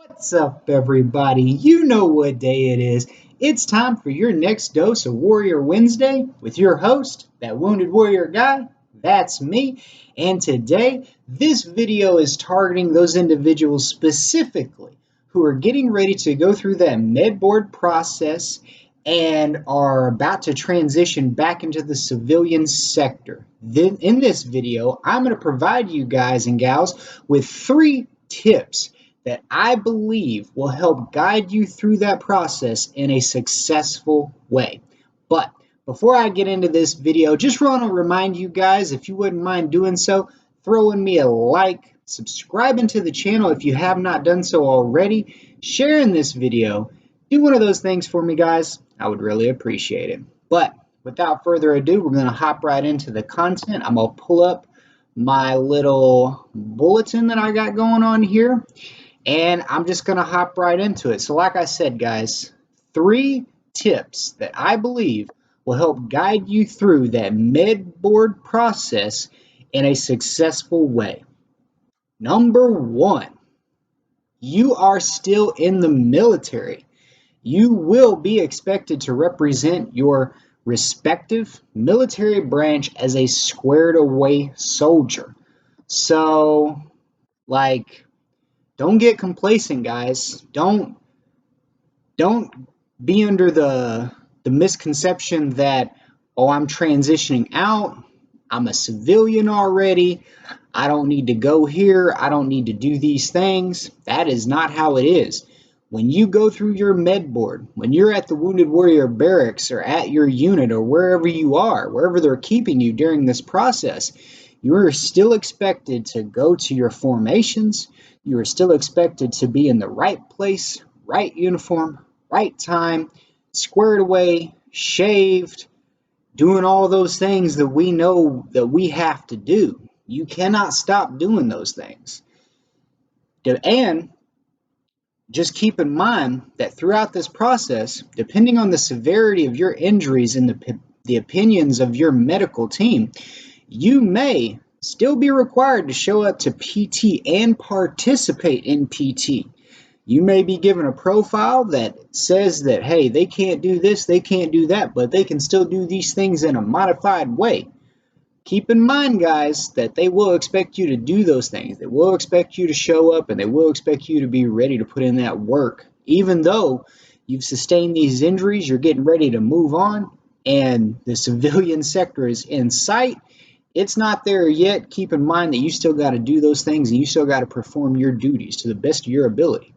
What's up, everybody? You know what day it is. It's time for your next dose of Warrior Wednesday with your host, that Wounded Warrior guy. That's me. And today, this video is targeting those individuals specifically who are getting ready to go through that med board process and are about to transition back into the civilian sector. Then, in this video, I'm going to provide you guys and gals with 3 tips that I believe will help guide you through that process in a successful way. But before I get into this video, just want to remind you guys, if you wouldn't mind doing so, throwing me a like, subscribing to the channel if you have not done so already, sharing this video, do one of those things for me, guys. I would really appreciate it. But without further ado, we're going to hop right into the content. I'm going to pull up my little bulletin that I got going on here, and I'm just going to hop right into it. So like I said, guys, 3 tips that I believe will help guide you through that med board process in a successful way. Number 1, you are still in the military. You will be expected to represent your respective military branch as a squared away soldier. So, like, don't get complacent, guys. Don't be under the misconception that, oh, I'm transitioning out, I'm a civilian already, I don't need to go here, I don't need to do these things. That is not how it is. When you go through your med board, when you're at the Wounded Warrior barracks or at your unit or wherever you are, wherever they're keeping you during this process, you are still expected to go to your formations. You are still expected to be in the right place, right uniform, right time, squared away, shaved, doing all those things that we know that we have to do. You cannot stop doing those things. And just keep in mind that throughout this process, depending on the severity of your injuries and the opinions of your medical team, you may still be required to show up to PT and participate in PT. You may be given a profile that says that, hey, they can't do this, they can't do that, but they can still do these things in a modified way. Keep in mind, guys, that they will expect you to do those things. They will expect you to show up, and they will expect you to be ready to put in that work. Even though you've sustained these injuries, you're getting ready to move on, and the civilian sector is in sight, it's not there yet. Keep in mind that you still got to do those things, and you still got to perform your duties to the best of your ability.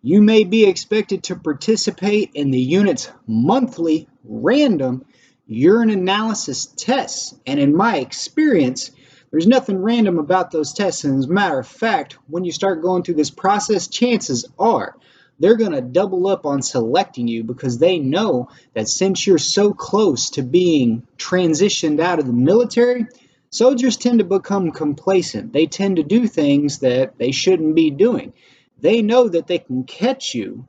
You may be expected to participate in the unit's monthly random urine analysis tests. And in my experience, there's nothing random about those tests. And as a matter of fact, when you start going through this process, chances are they're going to double up on selecting you, because they know that since you're so close to being transitioned out of the military, soldiers tend to become complacent. They tend to do things that they shouldn't be doing. They know that they can catch you,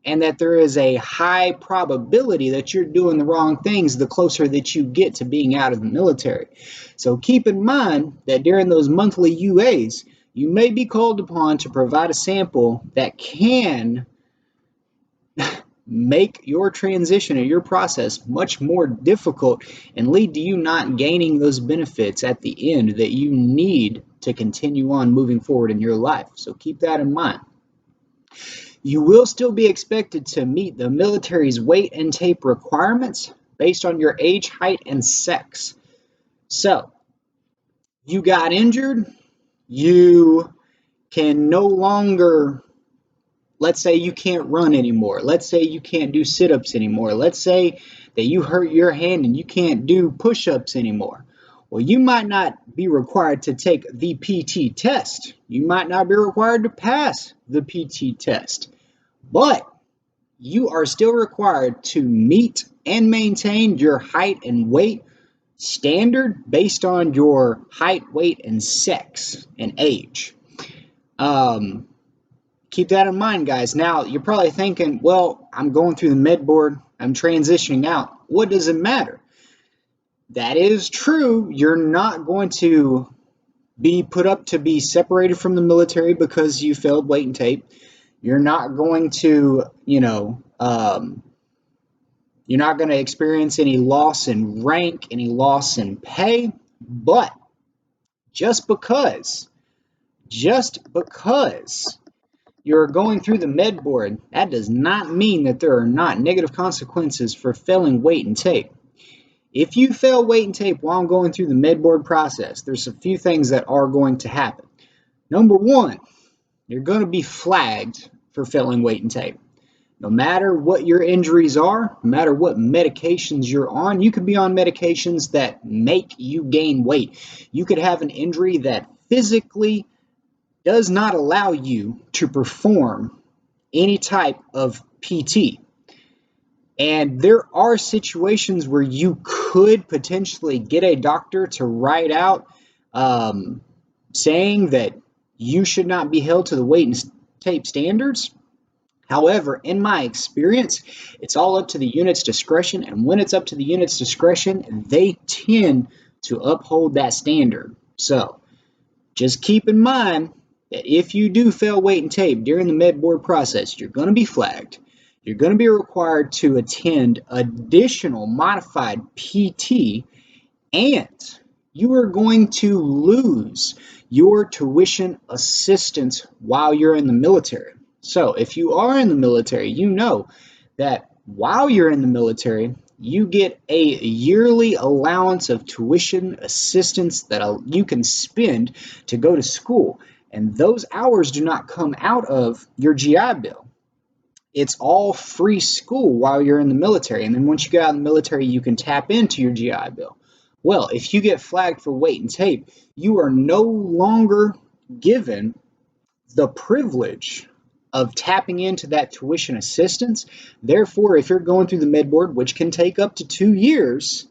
and that there is a high probability that you're doing the wrong things the closer that you get to being out of the military. So keep in mind that during those monthly UAs, you may be called upon to provide a sample that can make your transition and your process much more difficult and lead to you not gaining those benefits at the end that you need to continue on moving forward in your life. So keep that in mind. You will still be expected to meet the military's weight and tape requirements based on your age, height, and sex. So, you got injured, you can no longer, let's say you can't run anymore, let's say you can't do sit-ups anymore, let's say that you hurt your hand and you can't do push-ups anymore. Well, you might not be required to take the PT test. You might not be required to pass the PT test. But you are still required to meet and maintain your height and weight standard based on your height, weight, and sex and age. Keep that in mind, guys. Now, you're probably thinking, well, I'm going through the med board, I'm transitioning out. What does it matter? That is true. You're not going to be put up to be separated from the military because you failed weight and tape. You're not going to, you're not going to experience any loss in rank, any loss in pay. But just because, just because you're going through the med board, that does not mean that there are not negative consequences for failing weight and tape. If you fail weight and tape while going through the med board process, there's a few things that are going to happen. Number one, you're going to be flagged for failing weight and tape. No matter what your injuries are, no matter what medications you're on, you could be on medications that make you gain weight. You could have an injury that physically does not allow you to perform any type of PT. And there are situations where you could potentially get a doctor to write out saying that you should not be held to the weight and tape standards. However, in my experience, it's all up to the unit's discretion. And when it's up to the unit's discretion, they tend to uphold that standard. So just keep in mind that if you do fail weight and tape during the med board process, you're going to be flagged. You're going to be required to attend additional modified PT, and you are going to lose your tuition assistance while you're in the military. So if you are in the military, you know that while you're in the military, you get a yearly allowance of tuition assistance that you can spend to go to school. And those hours do not come out of your GI Bill. It's all free school while you're in the military. And then once you get out of the military, you can tap into your GI Bill. Well, if you get flagged for weight and tape, you are no longer given the privilege of tapping into that tuition assistance. Therefore, if you're going through the med board, which can take up to 2 years,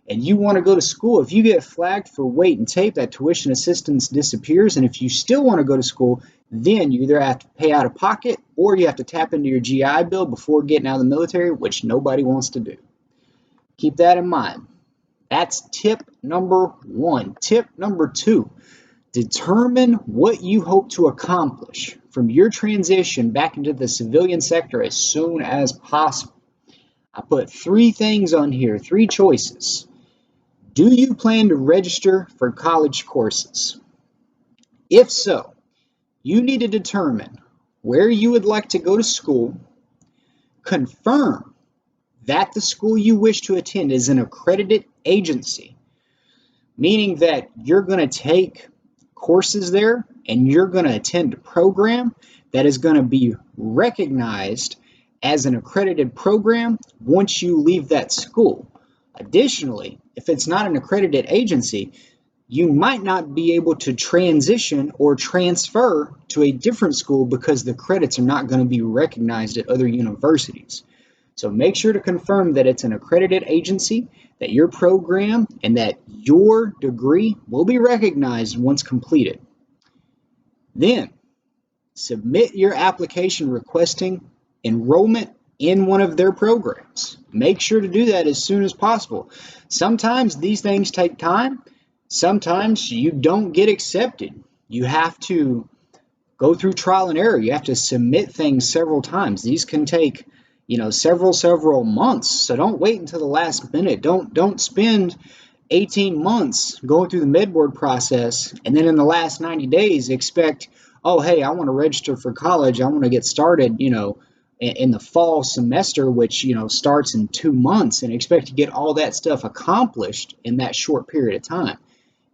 and you want to go to school, if you get flagged for weight and tape, that tuition assistance disappears. And if you still want to go to school, then you either have to pay out of pocket or you have to tap into your GI Bill before getting out of the military, which nobody wants to do. Keep that in mind. That's tip number one. Tip number two, determine what you hope to accomplish from your transition back into the civilian sector as soon as possible. I put 3 things on here, 3 choices. Do you plan to register for college courses? If so, you need to determine where you would like to go to school, confirm that the school you wish to attend is an accredited agency, meaning that you're going to take courses there and you're going to attend a program that is going to be recognized as an accredited program once you leave that school. Additionally, if it's not an accredited agency, you might not be able to transition or transfer to a different school because the credits are not going to be recognized at other universities. So make sure to confirm that it's an accredited agency, that your program and that your degree will be recognized once completed. Then submit your application requesting enrollment in one of their programs. Make sure to do that as soon as possible. Sometimes these things take time. Sometimes you don't get accepted. You have to go through trial and error. You have to submit things several times. These can take, several months. So don't wait until the last minute. Don't spend 18 months going through the med board process and then in the last 90 days expect, oh, hey, I want to register for college. I want to get started, in the fall semester, which, starts in 2 months, and expect to get all that stuff accomplished in that short period of time.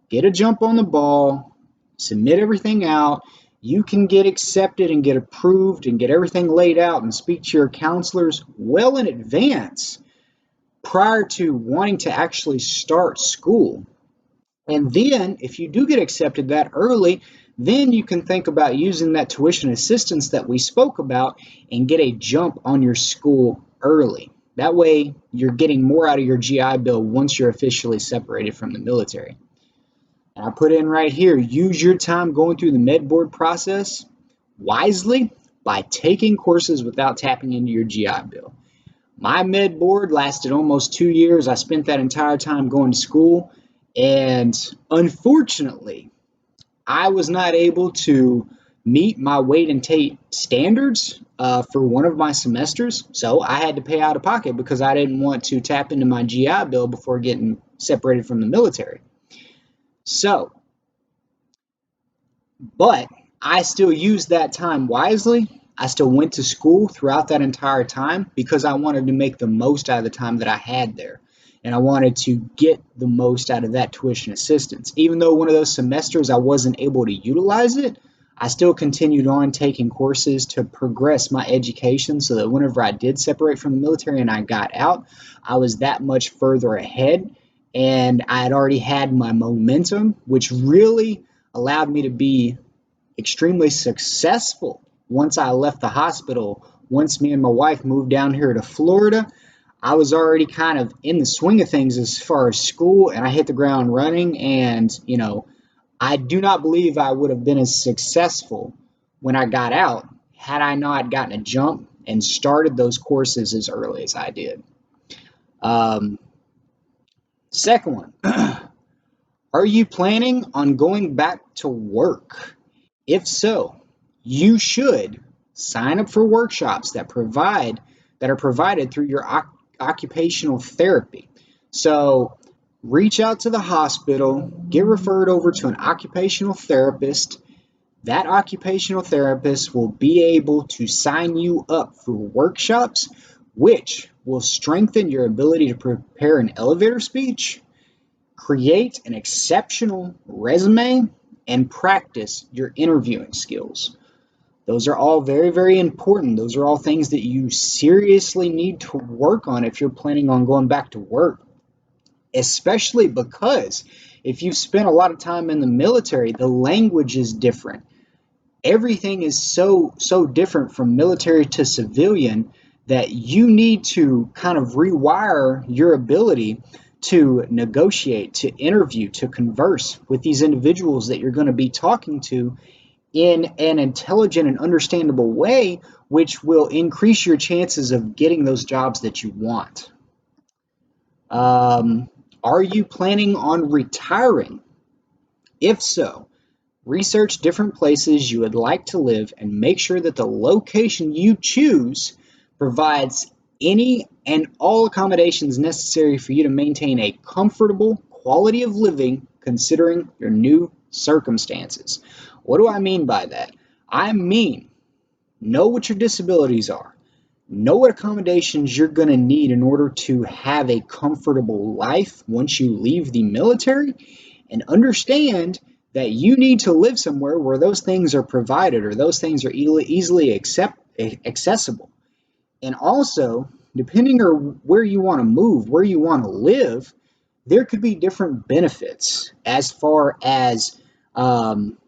Get a jump on the ball, submit everything out. You can get accepted and get approved and get everything laid out and speak to your counselors well in advance prior to wanting to actually start school. And then if you do get accepted that early, then you can think about using that tuition assistance that we spoke about and get a jump on your school early. That way you're getting more out of your GI Bill once you're officially separated from the military. And I put in right here, use your time going through the med board process wisely by taking courses without tapping into your GI Bill. My med board lasted almost 2 years. I spent that entire time going to school, and unfortunately, I was not able to meet my weight and weight standards for one of my semesters. So I had to pay out of pocket because I didn't want to tap into my GI Bill before getting separated from the military. So, but I still used that time wisely. I still went to school throughout that entire time because I wanted to make the most out of the time that I had there. And I wanted to get the most out of that tuition assistance. Even though one of those semesters I wasn't able to utilize it, I still continued on taking courses to progress my education so that whenever I did separate from the military and I got out, I was that much further ahead and I had already had my momentum, which really allowed me to be extremely successful once I left the hospital. Once me and my wife moved down here to Florida, I was already kind of in the swing of things as far as school, and I hit the ground running. And, I do not believe I would have been as successful when I got out had I not gotten a jump and started those courses as early as I did. Um, Second one, are you planning on going back to work? If so, you should sign up for workshops that are provided through your occupational therapy. So reach out to the hospital, get referred over to an occupational therapist. That occupational therapist will be able to sign you up for workshops, which will strengthen your ability to prepare an elevator speech, create an exceptional resume, and practice your interviewing skills. Those are all very, very important. Those are all things that you seriously need to work on if you're planning on going back to work, especially because if you've spent a lot of time in the military, the language is different. Everything is so different from military to civilian that you need to kind of rewire your ability to negotiate, to interview, to converse with these individuals that you're going to be talking to in an intelligent and understandable way, which will increase your chances of getting those jobs that you want. Are you planning on retiring? If so, research different places you would like to live and make sure that the location you choose provides any and all accommodations necessary for you to maintain a comfortable quality of living considering your new circumstances. What do I mean by that? I mean, know what your disabilities are. Know what accommodations you're going to need in order to have a comfortable life once you leave the military, and understand that you need to live somewhere where those things are provided or those things are easily accessible. And also, depending on where you want to move, where you want to live, there could be different benefits as far as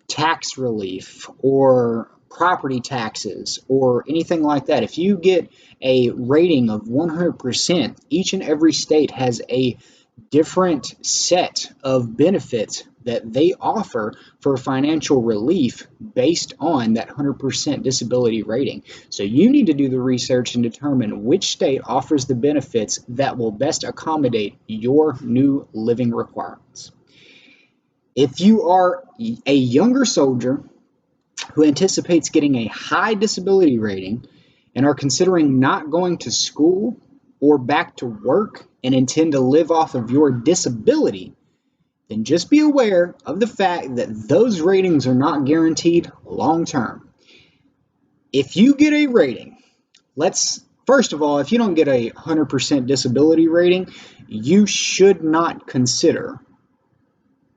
tax relief or property taxes or anything like that. If you get a rating of 100%, each and every state has a different set of benefits that they offer for financial relief based on that 100% disability rating. So you need to do the research and determine which state offers the benefits that will best accommodate your new living requirements. If you are a younger soldier who anticipates getting a high disability rating and are considering not going to school or back to work and intend to live off of your disability, then just be aware of the fact that those ratings are not guaranteed long term. If you get a rating, first of all, if you don't get a 100% disability rating, you should not consider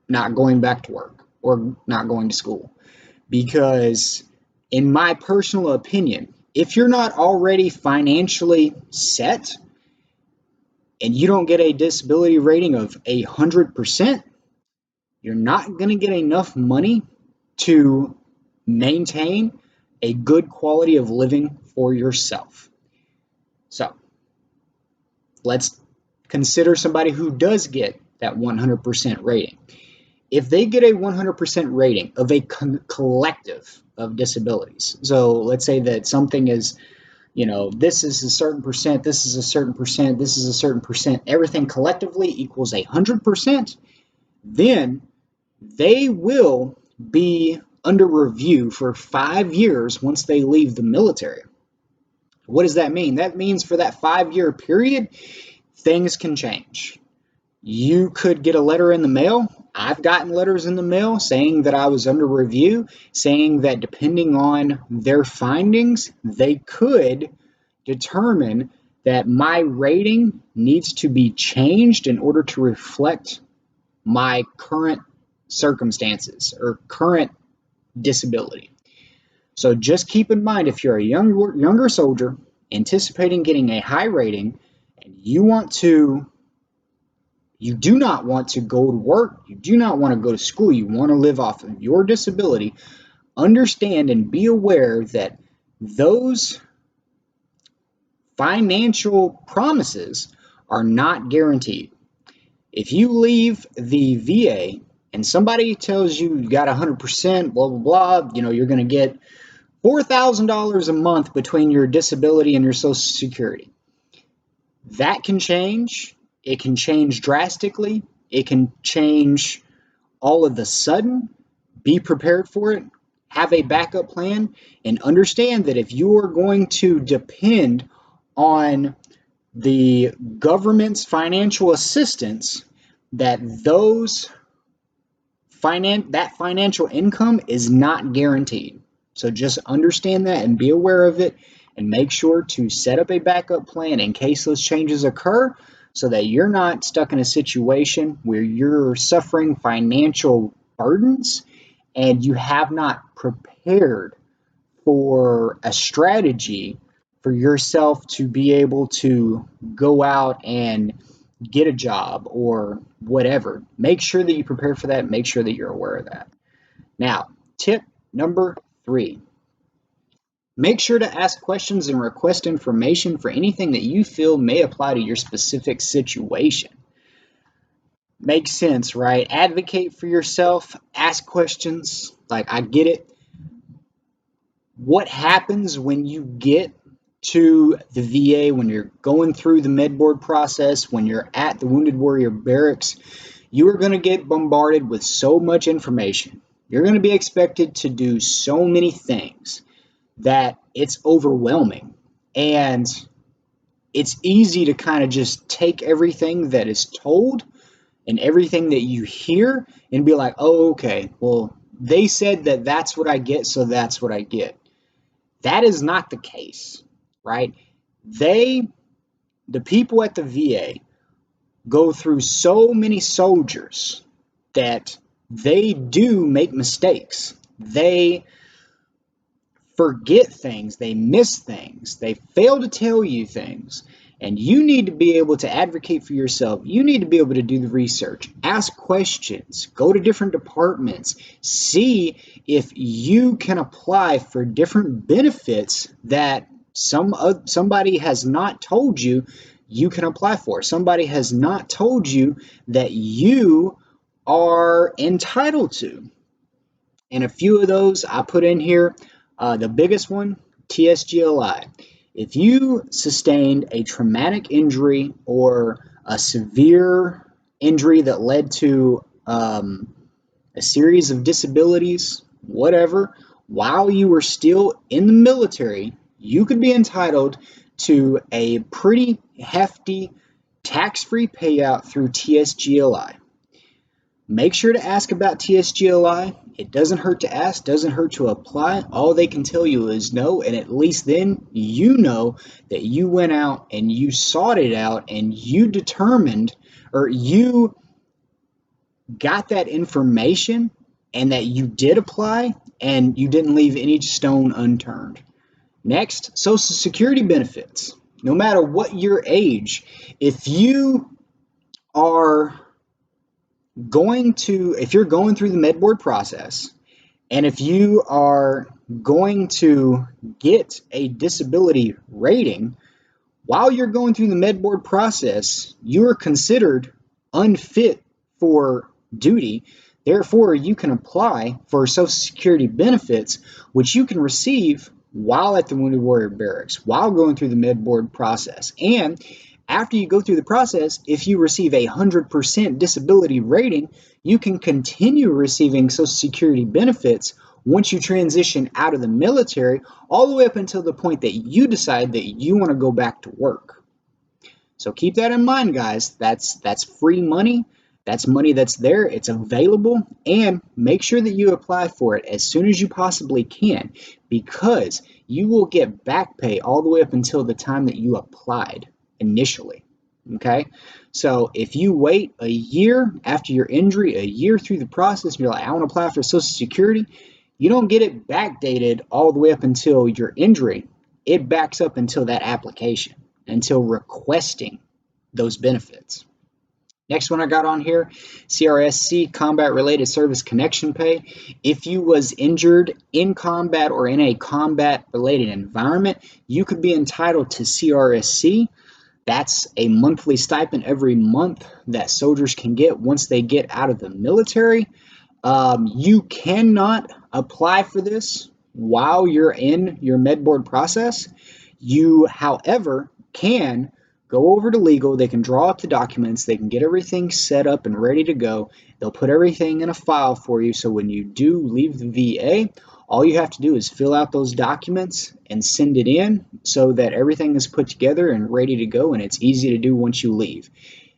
not going back to work or not going to school. Because in my personal opinion, if you're not already financially set and you don't get a disability rating of 100%, you're not going to get enough money to maintain a good quality of living for yourself. So let's consider somebody who does get that 100% rating. If they get a 100% rating of a collective of disabilities, so let's say that something is, this is a certain percent, this is a certain percent, this is a certain percent, everything collectively equals 100%, then they will be under review for 5 years once they leave the military. What does that mean? That means for that 5-year period, things can change. You could get a letter in the mail. I've gotten letters in the mail saying that I was under review, saying that depending on their findings, they could determine that my rating needs to be changed in order to reflect my current circumstances or current disability. So just keep in mind, if you're a younger soldier anticipating getting a high rating and you do not want to go to work, you do not want to go to school, you want to live off of your disability, understand and be aware that those financial promises are not guaranteed. If you leave the VA and somebody tells you got 100%, blah, blah, blah, you're going to get $4,000 a month between your disability and your Social Security. That can change. It can change drastically. It can change all of a sudden. Be prepared for it. Have a backup plan and understand that if you are going to depend on the government's financial assistance, that that financial income is not guaranteed. So just understand that and be aware of it, and make sure to set up a backup plan in case those changes occur, so that you're not stuck in a situation where you're suffering financial burdens and you have not prepared for a strategy for yourself to be able to go out and get a job or whatever. Make sure that you prepare for that. Make sure that you're aware of that. Now, tip number 3. Make sure to ask questions and request information for anything that you feel may apply to your specific situation. Makes sense, right? Advocate for yourself. Ask questions. Like, I get it. What happens when you get to the VA, when you're going through the med board process, when you're at the Wounded Warrior barracks? You are going to get bombarded with so much information. You're going to be expected to do so many things that it's overwhelming. And it's easy to kind of just take everything that is told and everything that you hear and be like, oh, okay, well, they said that that's what I get, so that's what I get. That is not the case, right? The people at the VA go through so many soldiers that they do make mistakes. They forget things, they miss things, they fail to tell you things, and you need to be able to advocate for yourself. You need to be able to do the research, ask questions, go to different departments, see if you can apply for different benefits that somebody has not told you you can apply for. Somebody has not told you that you are entitled to. And a few of those I put in here. The biggest one, TSGLI. If you sustained a traumatic injury or a severe injury that led to a series of disabilities, whatever, while you were still in the military, you could be entitled to a pretty hefty tax-free payout through TSGLI. Make sure to ask about TSGLI. It doesn't hurt to ask, doesn't hurt to apply. All they can tell you is no, and at least then you know that you went out and you sought it out and you determined, or you got that information and that you did apply and you didn't leave any stone unturned. Next, Social Security benefits. No matter what your age, if you are if you're going through the med board process, and if you are going to get a disability rating, while you're going through the med board process, you are considered unfit for duty. Therefore, you can apply for Social Security benefits, which you can receive while at the Wounded Warrior Barracks, while going through the med board process. And after you go through the process, if you receive a 100% disability rating, you can continue receiving Social Security benefits once you transition out of the military, all the way up until the point that you decide that you want to go back to work. So keep that in mind, guys. That's free money. That's money that's there. It's available, and make sure that you apply for it as soon as you possibly can, because you will get back pay all the way up until the time that you applied initially. Okay, so if you wait a year after your injury, a year through the process, and you're like, I want to apply for Social Security, you don't get it backdated all the way up until your injury. It backs up until that application, until requesting those benefits. Next one I got on here, CRSC, Combat Related Service Connection Pay. If you was injured in combat or in a combat related environment, you could be entitled to CRSC. That's a monthly stipend every month that soldiers can get once they get out of the military. You cannot apply for this while you're in your med board process. You, however, can go over to legal. They can draw up the documents. They can get everything set up and ready to go. They'll put everything in a file for you. So when you do leave the VA, all you have to do is fill out those documents and send it in so that everything is put together and ready to go, and it's easy to do once you leave.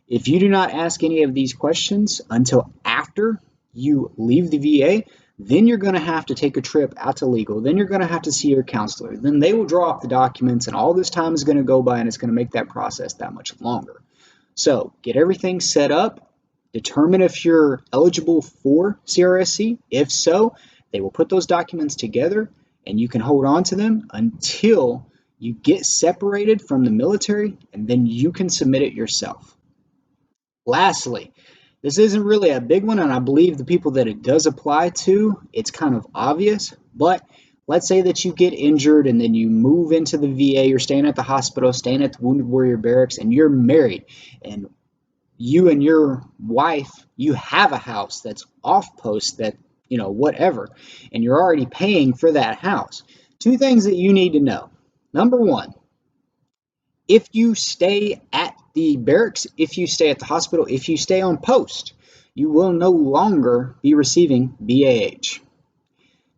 If you do not ask any of these questions until after you leave the VA, then you're going to have to take a trip out to legal. Then you're going to have to see your counselor. Then they will draw up the documents, and all this time is going to go by, and it's going to make that process that much longer. So get everything set up. Determine if you're eligible for CRSC. If so, they will put those documents together, and you can hold on to them until you get separated from the military, and then you can submit it yourself. Lastly, this isn't really a big one, and I believe the people that it does apply to, it's kind of obvious, but let's say that you get injured and then you move into the VA, you're staying at the hospital, staying at the Wounded Warrior Barracks, and you're married, and you and your wife, you have a house that's off post that, whatever, and you're already paying for that house. Two things that you need to know. Number one, if you stay at the barracks, if you stay at the hospital, if you stay on post, you will no longer be receiving BAH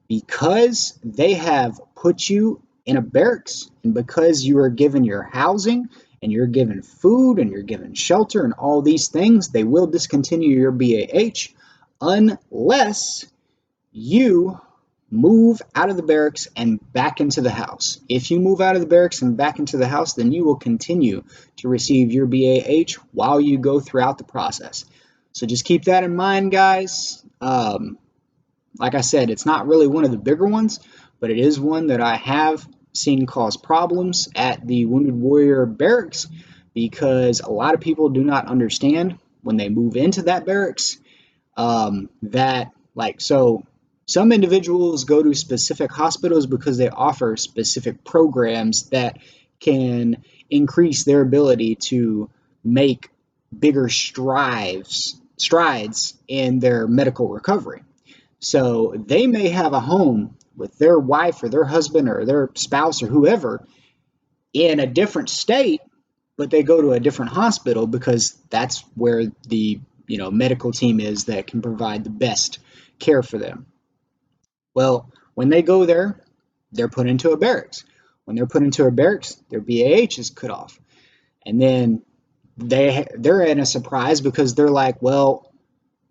because they have put you in a barracks, and because you are given your housing and you're given food and you're given shelter and all these things, they will discontinue your BAH unless you move out of the barracks and back into the house. If you move out of the barracks and back into the house, then you will continue to receive your BAH while you go throughout the process. So just keep that in mind, guys. Like I said, it's not really one of the bigger ones, but it is one that I have seen cause problems at the Wounded Warrior Barracks, because a lot of people do not understand when they move into that barracks so some individuals go to specific hospitals because they offer specific programs that can increase their ability to make bigger strides in their medical recovery. So they may have a home with their wife or their husband or their spouse or whoever in a different state, but they go to a different hospital because that's where the medical team is that can provide the best care for them. Well, when they go there, they're put into a barracks. When they're put into a barracks, their BAH is cut off. And then they're in a surprise because they're like, well,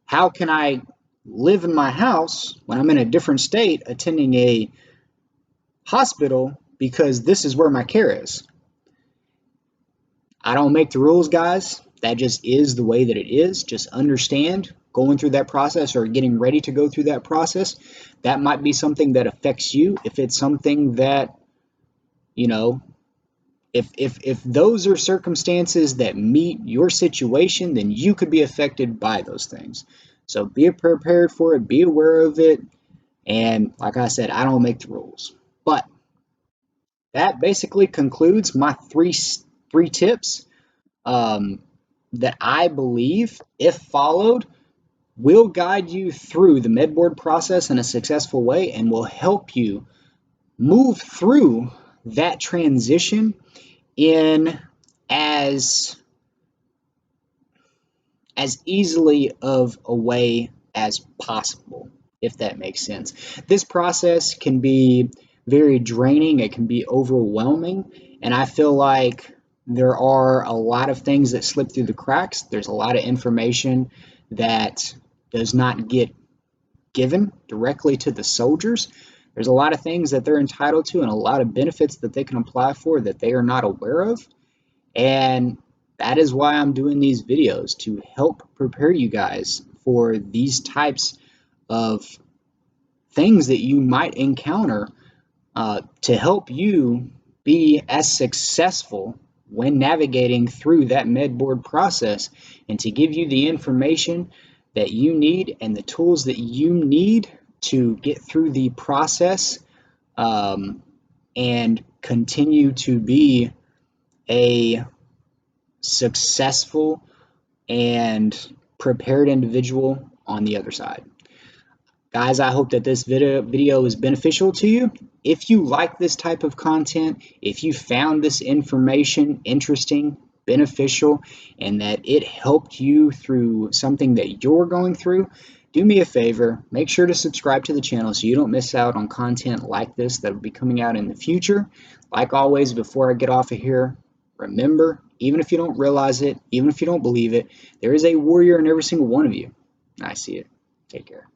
how can I live in my house when I'm in a different state attending a hospital, because this is where my care is? I don't make the rules, guys. That just is the way that it is. Just understand, going through that process or getting ready to go through that process, that might be something that affects you. If it's something that, if those are circumstances that meet your situation, then you could be affected by those things. So be prepared for it, be aware of it. And like I said, I don't make the rules. But that basically concludes my three tips that I believe, if followed, will guide you through the medboard process in a successful way and will help you move through that transition in as easily of a way as possible. if that makes sense. This process can be very draining, it can be overwhelming, and I feel like there are a lot of things that slip through the cracks. There's a lot of information that does not get given directly to the soldiers. There's a lot of things that they're entitled to and a lot of benefits that they can apply for that they are not aware of. And that is why I'm doing these videos, to help prepare you guys for these types of things that you might encounter, to help you be as successful when navigating through that med board process, and to give you the information that you need and the tools that you need to get through the process, and continue to be a successful and prepared individual on the other side. Guys, I hope that this video is beneficial to you. If you like this type of content, if you found this information interesting, beneficial, and that it helped you through something that you're going through, do me a favor, make sure to subscribe to the channel so you don't miss out on content like this that will be coming out in the future. Like always, before I get off of here, remember, even if you don't realize it, even if you don't believe it, there is a warrior in every single one of you. I see it. Take care.